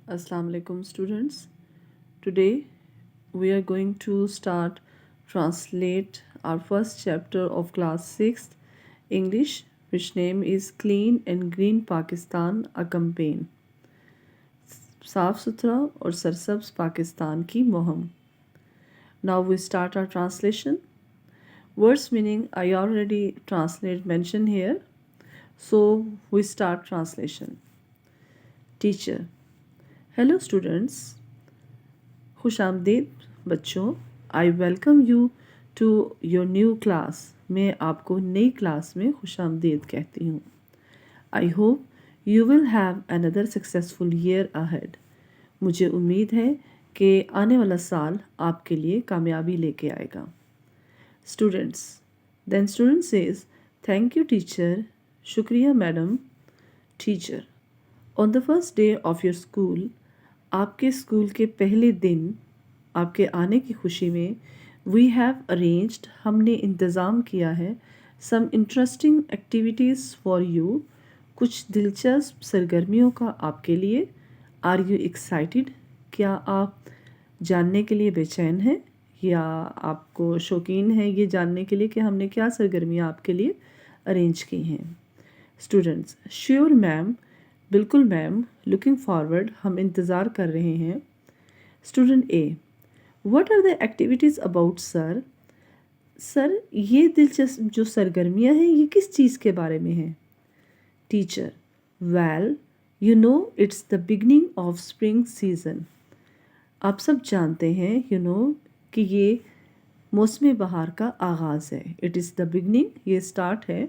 Assalamu alaikum students. Today we are going to start translate our first chapter of class 6th English, which name is Clean and Green Pakistan, a campaign. साफ सुथरा और सरसब्ज पाकिस्तान की मुहिम. Now we start our translation. Words meaning I already mentioned here. So we start translation. Teacher. Hello students. खुश आमदीद बच्चों. I welcome you to your new class. मैं आपको नई क्लास में खुश आमदीद कहती हूँ. I hope you will have another successful year ahead. मुझे उम्मीद है कि आने वाला साल आपके लिए कामयाबी लेके आएगा. Students. Then student says thank you teacher. शुक्रिया madam. Teacher. On the first day of your school, आपके स्कूल के पहले दिन आपके आने की खुशी में वी हैव अरेंज्ड, हमने इंतज़ाम किया है, some interesting activities for you, कुछ दिलचस्प सरगर्मियों का आपके लिए. आर यू एक्साइटेड, क्या आप जानने के लिए बेचैन हैं या आपको शौकीन है ये जानने के लिए कि हमने क्या सरगर्मियाँ आपके लिए अरेंज की हैं. स्टूडेंट्स. श्योर मैम, बिल्कुल मैम. लुकिंग फॉरवर्ड, हम इंतज़ार कर रहे हैं. Student A. What are the activities about sir. Sir, ये दिलचस्प जो सरगर्मियाँ हैं ये किस चीज़ के बारे में हैं. Teacher. Well, you know it's the beginning of spring season. आप सब जानते हैं कि ये मौसम बहार का आगाज़ है. इट इज़ द बिगनिंग, ये स्टार्ट है,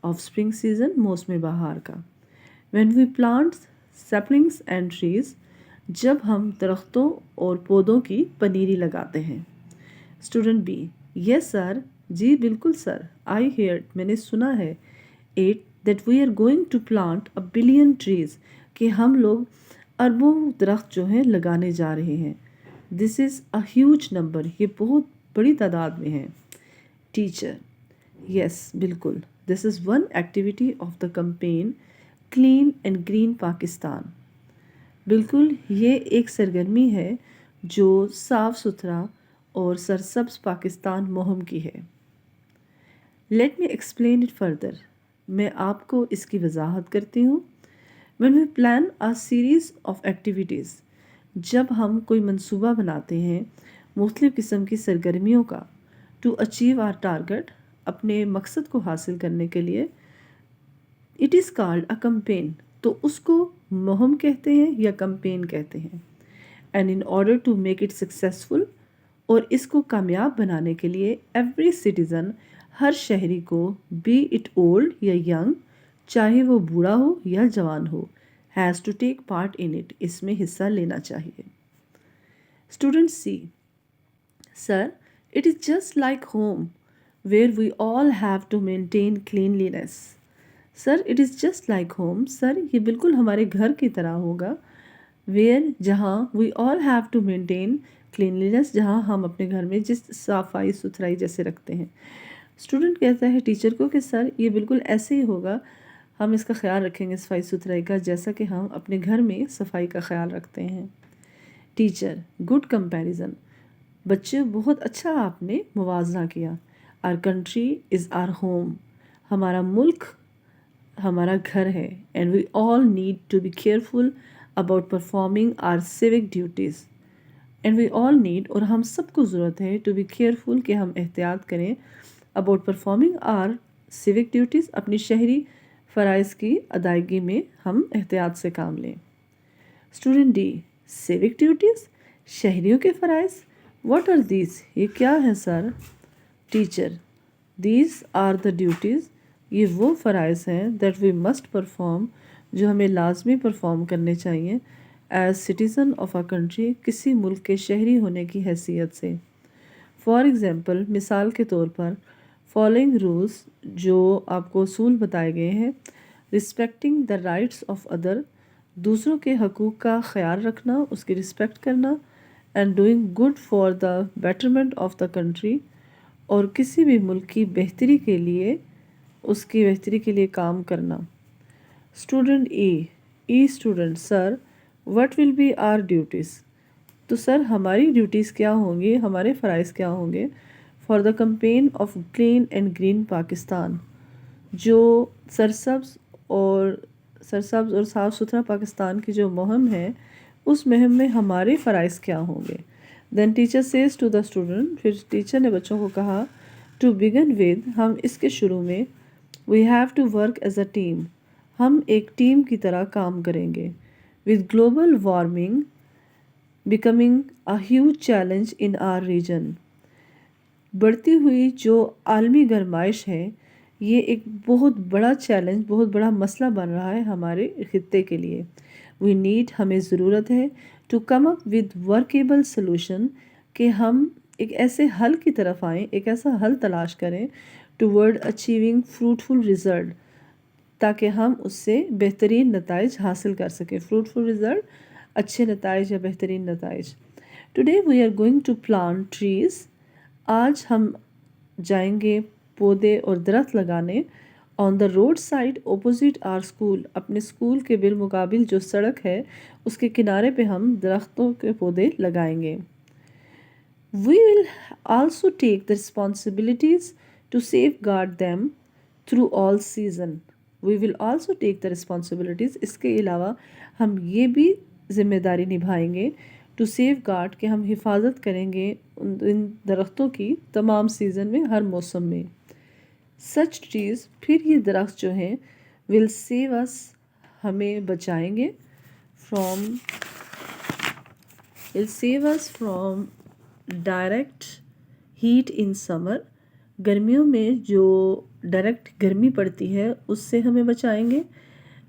ऑफ स्प्रिंग सीज़न, मौसम बहार का. When we plant saplings and trees, जब हम दरख्तों और पौधों की पनीरी लगाते हैं. Student B. यस सर, जी बिल्कुल सर. आई हेयर, मैंने सुना है. At that we are going to plant a billion trees, कि हम लोग अरबों दरख्त जो हैं लगाने जा रहे हैं. This is a huge number, ये बहुत बड़ी तादाद में है. टीचर. यस बिल्कुल. This is one activity of the campaign clean and green Pakistan. बिल्कुल, ये एक सरगर्मी है जो साफ़ सुथरा और सरसब्ज पाकिस्तान मुहिम की है. Let me explain it further, मैं आपको इसकी वजाहत करती हूँ. When we plan a series of activities, जब हम कोई मंसूबा बनाते हैं मुख्तलिफ़ किस्म की सरगर्मियों का, टू अचीव आर टारगेट, अपने मकसद को हासिल करने के लिए, it is called a campaign, तो उसको मुहिम कहते हैं या कैंपेन कहते हैं. And in order to make it successful, और इसको कामयाब बनाने के लिए एवरी सिटीज़न, हर शहरी को, बी इट ओल्ड या यंग, चाहे वो बूढ़ा हो या जवान हो, has to take part in it, इसमें हिस्सा लेना चाहिए. Student C. Sir, it is just like home where we all have to maintain cleanliness. Sir, it is just like home. Sir, ये बिल्कुल हमारे घर की तरह होगा. वेयर, जहाँ, we all have to maintain cleanliness, जहाँ हम अपने घर में जिस सफाई सुथराई जैसे रखते हैं. स्टूडेंट कहता है टीचर को कि सर ये बिल्कुल ऐसे ही होगा, हम इसका ख्याल रखेंगे सफाई सुथराई का, जैसा कि हम अपने घर में सफाई का ख्याल रखते हैं. टीचर. Good comparison. बच्चे, बहुत अच्छा आपने मुवाजना किया. Our country is our home, हमारा मुल्क हमारा घर है. And we all need to be careful about performing our civic duties. And we all need, और हम सबको ज़रूरत है, टू बी केयरफुल, कि हम एहतियात करें, about performing our civic duties, अपनी शहरी फ़राइज़ की अदायगी में हम एहतियात से काम लें. Student D. सिविक ड्यूटीज़, शहरियों के फ़राइज़, व्हाट आर दीज, ये क्या है sir. Teacher. These are the duties, ये वो फ़राइज़ हैं, दैट वी मस्ट परफॉर्म, जो हमें लाजमी परफॉर्म करने चाहिए, as citizen of a country, किसी मुल्क के शहरी होने की हैसियत से. फॉर एग्ज़ाम्पल, मिसाल के तौर पर, फॉलोइंग रूल्स, जो आपको असूल बताए गए हैं. Respecting the rights of other, दूसरों के हकूक़ का ख्याल रखना, उसकी रिस्पेक्ट करना. And doing good for the betterment of the country, और किसी भी मुल्क की बेहतरी के लिए, उसकी बेहतरी के लिए काम करना. Student E. Student. Sir, What will be our duties? تو سر ہماری ڈیوٹیز کیا ہوں گی, ہمارے فرائض کیا ہوں گے for the campaign of clean and green Pakistan, جو سرسبز اور صاف ستھرا پاکستان کی جو مہم ہے اس مہم میں ہمارے فرائض کیا ہوں گے. دین teacher says to the student, پھر ٹیچر نے بچوں کو کہا ٹو بگن ود, ہم اس کے شروع میں we have to work as a team, ہم ایک ٹیم کی طرح کام کریں گے. With global warming becoming a huge challenge in our region, بڑھتی ہوئی جو عالمی گرمائش ہے یہ ایک بہت بڑا چیلنج, بہت بڑا مسئلہ بن رہا ہے ہمارے خطے کے لیے. وی نیڈ, ہمیں ضرورت ہے to come up with workable solution, کہ ہم ایک ایسے حل کی طرف آئیں, ایک ایسا حل تلاش کریں ٹورڈ اچیونگ فروٹفل ریزلٹ, تاکہ ہم اس سے بہترین نتائج حاصل کر سکیں. فروٹفل ریزلٹ, اچھے نتائج یا بہترین نتائج. Today we are going to plant trees, آج ہم جائیں گے پودے اور درخت لگانے. On the road side opposite our school, اپنے اسکول کے بالمقابل جو سڑک ہے اس کے کنارے پہ ہم درختوں کے پودے لگائیں گے. We will also take the responsibilities to safeguard them through all season. We will also take the responsibilities, اس کے علاوہ ہم یہ بھی ذمہ داری نبھائیں گے ٹو سیف گارڈ, کہ ہم حفاظت کریں گے ان درختوں کی تمام سیزن میں, ہر موسم میں. سچ ٹریز, پھر یہ درخت جو ہیں ول سیو اس, ہمیں بچائیں گے will save us from direct heat in summer, گرمیوں میں جو ڈائریکٹ گرمی پڑتی ہے اس سے ہمیں بچائیں گے.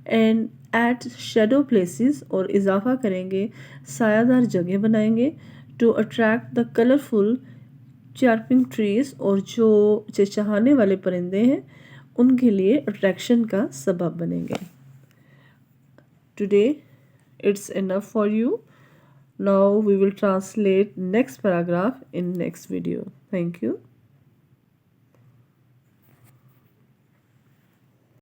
اینڈ ایٹ شیڈو پلیسز, اور اضافہ کریں گے, سایہ دار جگہ بنائیں گے. To attract the colourful chirping trees, اور جو چہچہانے والے پرندے ہیں ان کے لیے اٹریکشن کا سبب بنیں گے. Today it's enough for you. Now we will translate next paragraph in next video. Thank you.